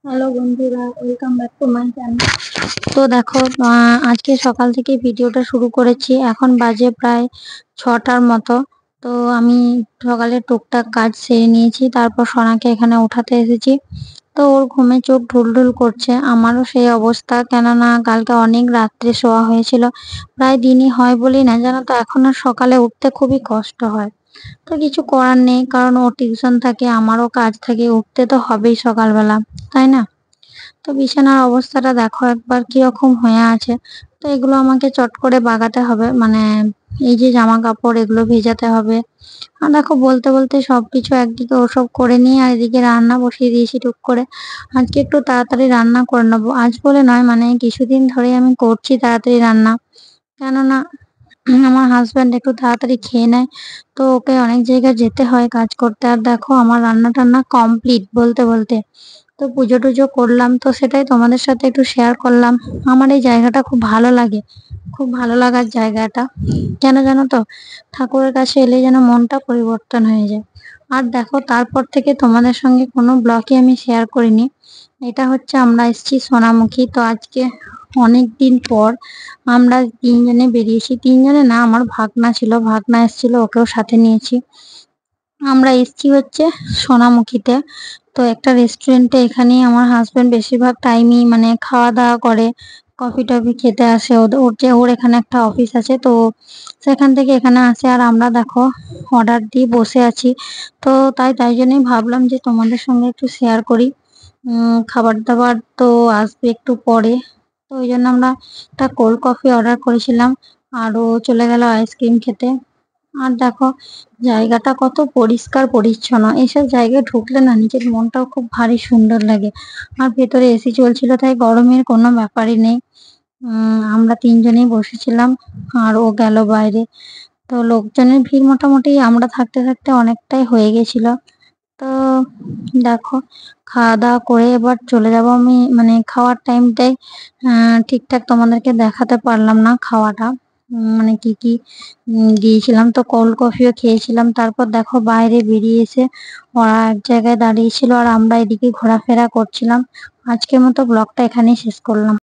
Hello বন্ধুরা, welcome back to my channel. তো দেখো, আজকে সকাল থেকে ভিডিওটা শুরু করেছি। এখন বাজে প্রায় 6টার মতো। তো আমি সকালে টুকটাক কাজ সেরে নিয়েছি, তারপর সোনাকে এখানে উঠাতে এসেছি। তো ওর ঘুমে চোখ ঢুলঢুল করছে, আমারও সেই অবস্থা। কেননা কালকে অনেক রাত্রে শোয়া হয়েছিল, প্রায় দিনই হয় বলি না, জানো তো। এখন আর সকালে উঠতে খুবই কষ্ট হয়। তো কিছু করার নেই, কারণ ওর টিউশন থাকে, আমারও কাজ থাকে, উঠতে তো হবেই সকালবেলা, তাই না? তো বিছানার অবস্থাটা দেখো একবার কিরকম হয়ে আছে। তো এগুলো আমাকে চট করে বাগাতে হবে, মানে এই যে জামা কাপড় এগুলো ভেজাতে হবে। আর দেখো, বলতে বলতে সবকিছু একদিকে ওসব করে নিয়ে আর এদিকে রান্না বসিয়ে দিয়েছি টুক করে। আজকে একটু তাড়াতাড়ি রান্না করে নেবো, আজ বলে নয়, মানে কিছুদিন ধরে আমি করছি তাড়াতাড়ি রান্না। কেননা আমার হাজব্যান্ড একটু তাড়াতাড়ি খেয়ে নেয়, তো ওকে অনেক জায়গায় যেতে হয় কাজ করতে। আর দেখো, আমার রান্না টান্না কমপ্লিট বলতে বলতে। তো পুজো টুজো করলাম, তো সেটাই তোমাদের সাথে একটু শেয়ার করলাম। আমার এই জায়গাটা খুব ভালো লাগে, খুব ভালো লাগার জায়গাটা। কেন জানো তো, ঠাকুরের কাছে এলে যেন মনটা পরিবর্তন হয়ে যায়। আর দেখো, তারপর থেকে তোমাদের সঙ্গে কোনো ব্লগে আমি শেয়ার করিনি। এটা হচ্ছে, আমরা এসেছি সোনামুখী। তো আজকে অনেক দিন পর আমরা তিনজনে বেরিয়েছি। তিনজনে না, আমার ভাগনা ছিল, ভাগনা এসেছিল, ওকেও সাথে নিয়েছি। আমরা এসেছি হচ্ছে সোনামুখীতে। তো একটা রেস্টুরেন্টে, এখানেই আমার হাজবেন্ড বেশিরভাগ টাইমই মানে খাওয়া দাওয়া করে, কফি টফি খেতে আসে। ওর এখানে একটা অফিস আছে, তো সেখান থেকে এখানে আসে। আর আমরা দেখো অর্ডার দিয়ে বসে আছি। তো তাই জন্যই ভাবলাম যে তোমাদের সঙ্গে একটু শেয়ার করি। খাবার দাবার তো আসবে একটু পরে। তো ওই জন্য আমরা একটা কোল্ড কফি অর্ডার করেছিলাম, আর ও চলে গেল আইসক্রিম খেতে। আর দেখো, জায়গাটা কত পরিষ্কার পরিচ্ছন্ন। এইসব জায়গায় ঢুকলে না, নিজের মনটাও খুব ভারী সুন্দর লাগে। আর ভেতরে এসি চলছিল, তাই গরমের কোনো ব্যাপারই নেই। আমরা তিনজনেই বসেছিলাম, আর ও গেল বাইরে। তো লোকজনের ভিড় মোটামুটি আমরা থাকতে থাকতে অনেকটাই হয়ে গেছিল। তো দেখো, খাওয়া দাওয়া করে এবার চলে যাব আমি, মানে খাওয়ার টাইমটাই ঠিকঠাক তোমাদেরকে দেখাতে পারলাম না খাওয়াটা। মানে কি কি দিয়েছিলাম। তো কোল্ড কফিও খেয়েছিলাম। তারপর দেখো, বাইরে বেরিয়ে এসে ওরা এক জায়গায় দাঁড়িয়েছিল, আর আমরা এদিকে ঘোরাফেরা করছিলাম। আজকের মতো ব্লগটা এখানেই শেষ করলাম।